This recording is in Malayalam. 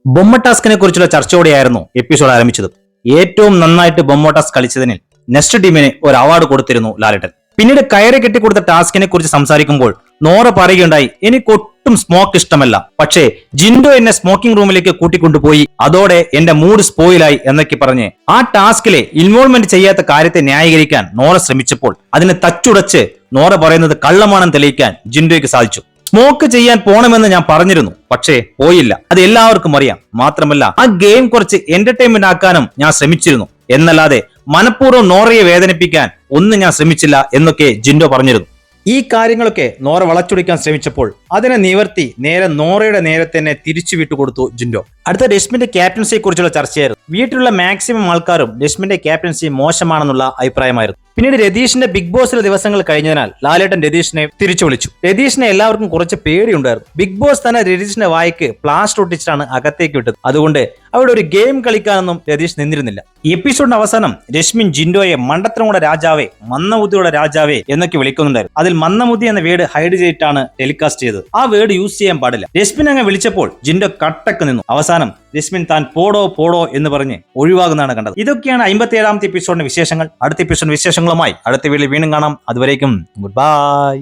ബൊമ്മ ടാസ്കിനെ കുറിച്ചുള്ള ചർച്ചയോടെയായിരുന്നു എപ്പിസോഡ് ആരംഭിച്ചത്. ഏറ്റവും നന്നായിട്ട് ബൊമ്മ ടാസ്ക് കളിച്ചതിന് നെക്സ്റ്റ് ടീമിന് ഒരു അവാർഡ് കൊടുത്തിരുന്നു ലാലേട്ടൻ. പിന്നീട് കയറി കെട്ടിക്കൊടുത്ത ടാസ്കിനെ കുറിച്ച് സംസാരിക്കുമ്പോൾ നോറ പറയുകയുണ്ടായി, എനിക്കൊട്ടും സ്മോക്ക് ഇഷ്ടമല്ല, പക്ഷേ ജിൻഡോ എന്നെ സ്മോക്കിംഗ് റൂമിലേക്ക് കൂട്ടിക്കൊണ്ടുപോയി, അതോടെ എന്റെ മൂഡ് സ്പോയിലായി എന്നൊക്കെ പറഞ്ഞ് ആ ടാസ്കിലെ ഇൻവോൾവ്മെന്റ് ചെയ്യാത്ത കാര്യത്തെ ന്യായീകരിക്കാൻ നോറ ശ്രമിച്ചപ്പോൾ അതിനെ തച്ചുടച്ച് നോറ പറയുന്നത് കള്ളമാണെന്ന് തെളിയിക്കാൻ ജിൻഡോയ്ക്ക് സാധിച്ചു. സ്മോക്ക് ചെയ്യാൻ പോണമെന്ന് ഞാൻ പറഞ്ഞിരുന്നു, പക്ഷേ പോയില്ല. അത് എല്ലാവർക്കും അറിയാം. മാത്രമല്ല ആ ഗെയിം കുറച്ച് എന്റർടൈൻമെന്റ് ആക്കാനും ഞാൻ ശ്രമിച്ചിരുന്നു എന്നല്ലാതെ മനഃപൂർവ്വം നോറയെ വേദനിപ്പിക്കാൻ ഒന്നും ഞാൻ ശ്രമിച്ചില്ല എന്നൊക്കെ ജിൻഡോ പറഞ്ഞിരുന്നു. ഈ കാര്യങ്ങളൊക്കെ നോറ വളച്ചൊടിക്കാൻ ശ്രമിച്ചപ്പോൾ അതിനെ നിവർത്തി നേരെ നോറയുടെ നേരെ തന്നെ തിരിച്ചു വിട്ടുകൊടുത്തു ജിൻഡോ. അടുത്ത രശ്മിന്റെ ക്യാപ്റ്റൻസിയെ കുറിച്ചുള്ള ചർച്ചയായിരുന്നു. വീട്ടിലുള്ള മാക്സിമം ആൾക്കാരും രശ്മിന്റെ ക്യാപ്റ്റൻസി മോശമാണെന്നുള്ള അഭിപ്രായമായിരുന്നു. പിന്നീട് രതീഷിന്റെ ബിഗ് ബോസിലെ ദിവസങ്ങൾ കഴിഞ്ഞതിനാൽ ലാലേട്ടൻ രതീഷിനെ തിരിച്ചു വിളിച്ചു. രതീഷിനെ എല്ലാവർക്കും കുറച്ച് പേടിയുണ്ടായിരുന്നു. ബിഗ് ബോസ് തന്നെ രതീഷിന്റെ വായിക്ക് പ്ലാസ്റ്റർ ഒട്ടിച്ചിട്ടാണ് അകത്തേക്ക് വിട്ടത്. അതുകൊണ്ട് അവിടെ ഒരു ഗെയിം കളിക്കാനൊന്നും രതീഷ് നിന്നിരുന്നില്ല. ഈ എപ്പിസോഡിന്റെ അവസാനം രശ്മിൻ ജിൻഡോയെ മണ്ടത്തരങ്ങളുടെ രാജാവേ, മന്ദബുദ്ധിയുടെ രാജാവേ എന്നൊക്കെ വിളിക്കുന്നുണ്ടായിരുന്നു. അതിൽ മന്ദബുദ്ധി എന്ന വേർഡ് ഹൈഡ് ചെയ്തിട്ടാണ് ടെലികാസ്റ്റ് ചെയ്തത്. ആ വേർഡ് യൂസ് ചെയ്യാൻ പാടില്ല. രശ്മിൻ അങ്ങ് വിളിച്ചപ്പോൾ ജിൻഡോ കട്ടക്ക് നിന്നു. അവസാനം രശ്മിൻ താൻ പോടോ എന്ന് പറഞ്ഞ് ഒഴിവാകുന്നതാണ് കണ്ടത്. ഇതൊക്കെയാണ് 57ാമത്തെ എപ്പിസോഡിന്റെ വിശേഷങ്ങൾ. അടുത്ത എപ്പിസോഡ് വിശേഷങ്ങളുമായി അടുത്ത വീഡിയോയിൽ വീണ്ടും കാണാം. അതുവരേക്കും ഗുഡ് ബൈ.